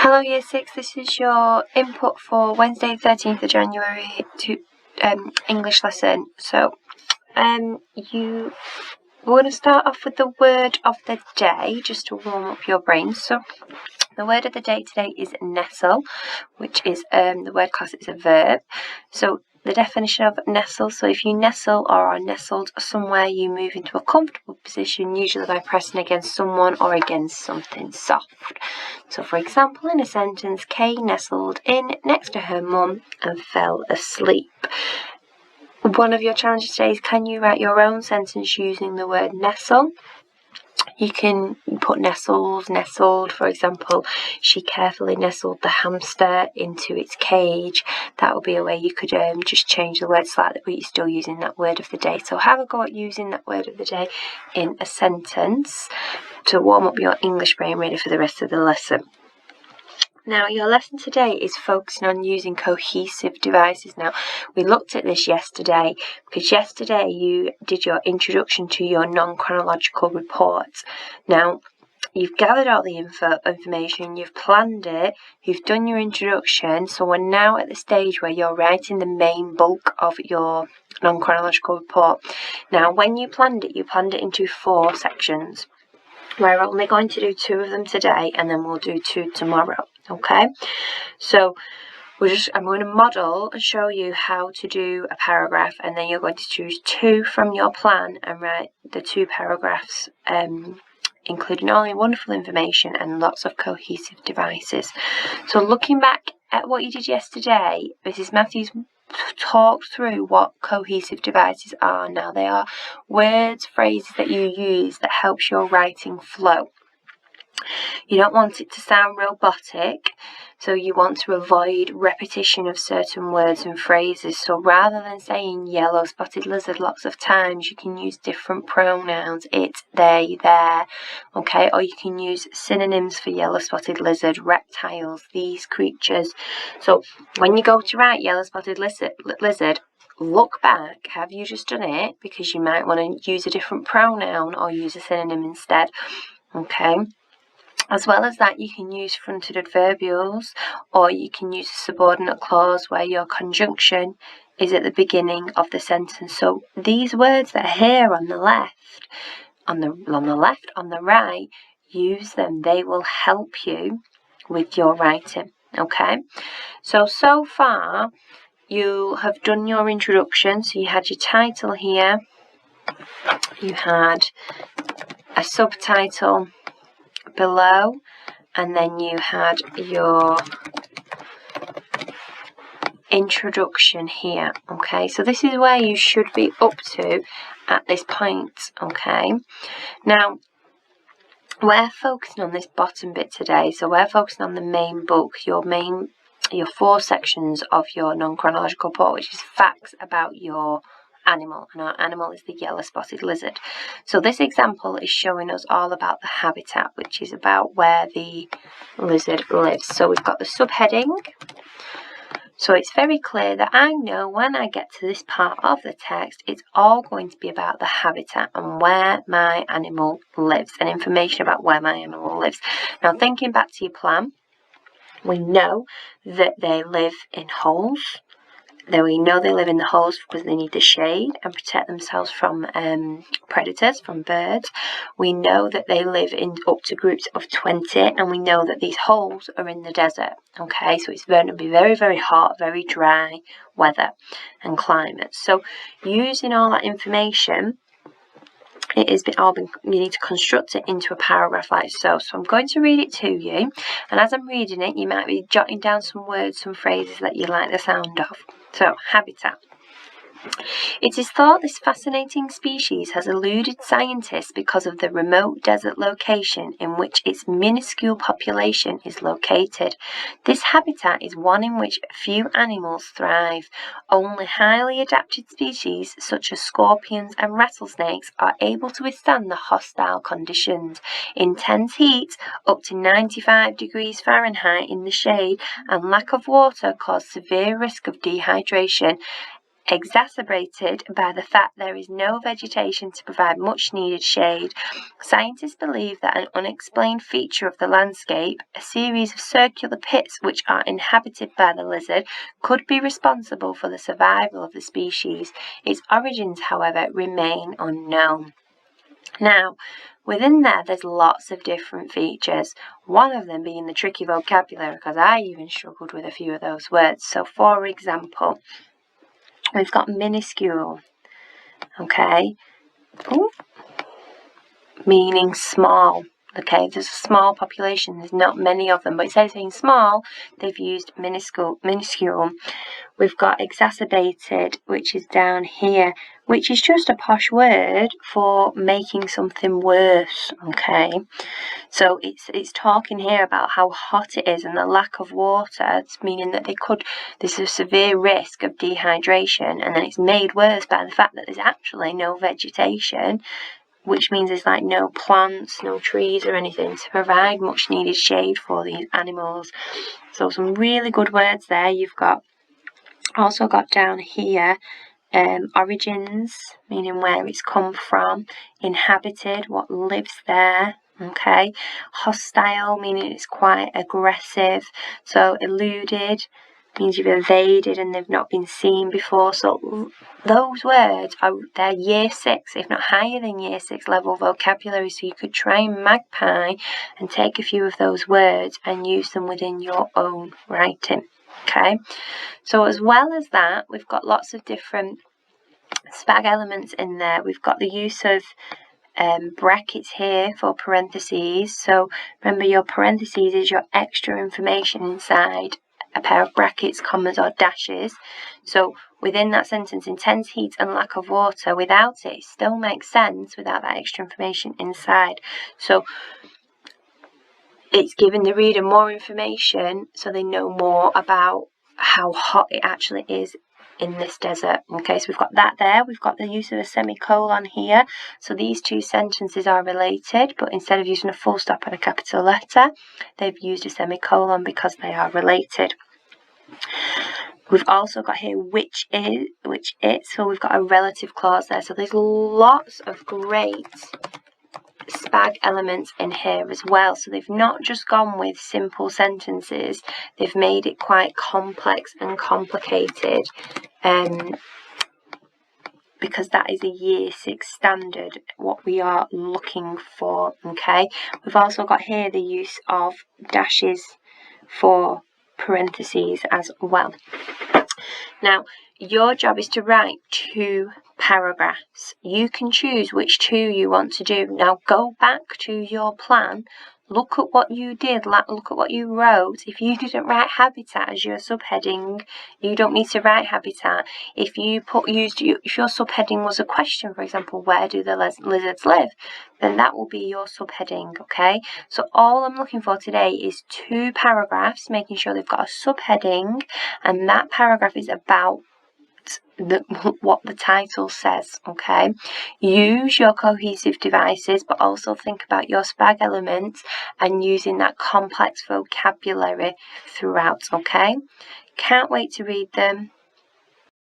Hello Year 6, this is your input for Wednesday 13th of January to English lesson. So you want to start off with the word of the day just to warm up your brain. So the word of the day today is nestle, which is the word class is a verb. So the definition of nestle, so if you nestle or are nestled somewhere, you move into a comfortable position, usually by pressing against someone or against something soft. So for example, in a sentence, Kay nestled in next to her mum and fell asleep. One of your challenges today is, can you write your own sentence using the word nestle? You can put nestles, nestled, for example, she carefully nestled the hamster into its cage. That would be a way you could just change the word slightly, but you're still using that word of the day. So have a go at using that word of the day in a sentence to warm up your English brain ready for the rest of the lesson. Now, your lesson today is focusing on using cohesive devices. Now, we looked at this yesterday because yesterday you did your introduction to your non-chronological report. Now, you've gathered all the information, you've planned it, you've done your introduction, so we're now at the stage where you're writing the main bulk of your non-chronological report. Now, when you planned it into 4 sections. We're only going to do 2 of them today, and then we'll do 2 tomorrow. Okay, so I'm going to model and show you how to do a paragraph, and then you're going to choose 2 from your plan and write the 2 paragraphs, including all the wonderful information and lots of cohesive devices. So looking back at what you did yesterday, Mrs. Matthews talked through what cohesive devices are. Now, they are words, phrases that you use that helps your writing flow. You don't want it to sound robotic, so you want to avoid repetition of certain words and phrases. So rather than saying yellow spotted lizard lots of times, you can use different pronouns, it, they, their, okay? Or you can use synonyms for yellow spotted lizard, reptiles, these creatures. So when you go to write yellow spotted lizard, look back, have you just done it? Because you might want to use a different pronoun or use a synonym instead, okay? As well as that, you can use fronted adverbials, or you can use a subordinate clause where your conjunction is at the beginning of the sentence. So these words that are here on the left, on the right, use them. They will help you with your writing, okay? So far, you have done your introduction. So you had your title here, you had a subtitle below, and then you had your introduction here, okay? So this is where you should be up to at this point, okay? Now, we're focusing on this bottom bit today, so we're focusing on the main book, your 4 sections of your non-chronological report, which is facts about your animal, and our animal is the yellow spotted lizard. So this example is showing us all about the habitat, which is about where the lizard lives. So we've got the subheading. So it's very clear that I know when I get to this part of the text, it's all going to be about the habitat and where my animal lives, and information about where my animal lives. Now, thinking back to your plan, we know that they live in holes. We know they live in the holes because they need the shade and protect themselves from predators, from birds. We know that they live in up to groups of 20, and we know that these holes are in the desert. Okay, so it's going to be very, very hot, very dry weather and climate. So using all that information, you need to construct it into a paragraph like so. So I'm going to read it to you, and as I'm reading it, you might be jotting down some words, some phrases that you like the sound of. So, habitat. It is thought this fascinating species has eluded scientists because of the remote desert location in which its minuscule population is located. This habitat is one in which few animals thrive. Only highly adapted species such as scorpions and rattlesnakes are able to withstand the hostile conditions. Intense heat, up to 95 degrees Fahrenheit in the shade, and lack of water cause severe risk of dehydration. Exacerbated by the fact there is no vegetation to provide much needed shade, scientists believe that an unexplained feature of the landscape, a series of circular pits which are inhabited by the lizard, could be responsible for the survival of the species. Its origins, however, remain unknown. Now, within there's lots of different features, one of them being the tricky vocabulary, because I even struggled with a few of those words. So, for example, we've got minuscule, okay, meaning small. Okay, there's a small population, there's not many of them, but instead of saying small, they've used minuscule. We've got exacerbated, which is down here, which is just a posh word for making something worse, okay? So it's talking here about how hot it is and the lack of water. It's meaning that there's a severe risk of dehydration, and then it's made worse by the fact that there's actually no vegetation, which means there's like no plants, no trees or anything to provide much needed shade for these animals. So some really good words there. You've also got down here origins, meaning where it's come from, inhabited, what lives there, okay, hostile, meaning it's quite aggressive, so eluded means you've evaded and they've not been seen before. So those words they're year 6, if not higher than year 6 level vocabulary, so you could try and magpie and take a few of those words and use them within your own writing. Okay, so as well as that, we've got lots of different SPAG elements in there. We've got the use of brackets here for parentheses. So remember, your parentheses is your extra information inside a pair of brackets, commas or dashes. So within that sentence, intense heat and lack of water, without it still makes sense without that extra information inside. So it's giving the reader more information so they know more about how hot it actually is in this desert. Okay, so we've got that there. We've got the use of a semicolon here. So these two sentences are related, but instead of using a full stop and a capital letter, they've used a semicolon because they are related. We've also got here which it, so we've got a relative clause there. So there's lots of great SPAG elements in here as well. So they've not just gone with simple sentences, they've made it quite complex and complicated, because that is a year 6 standard, what we are looking for. Okay, we've also got here the use of dashes for parentheses as well. Now, your job is to write 2 paragraphs. You can choose which 2 you want to do. Now, go back to your plan. Look at what you did. Look at what you wrote. If you didn't write habitat as your subheading, you don't need to write habitat. If your subheading was a question, for example, where do the lizards live, then that will be your subheading, okay? So all I'm looking for today is 2 paragraphs, making sure they've got a subheading, and that paragraph is about what the title says, okay? Use your cohesive devices, but also think about your SPAG elements and using that complex vocabulary throughout, okay? Can't wait to read them.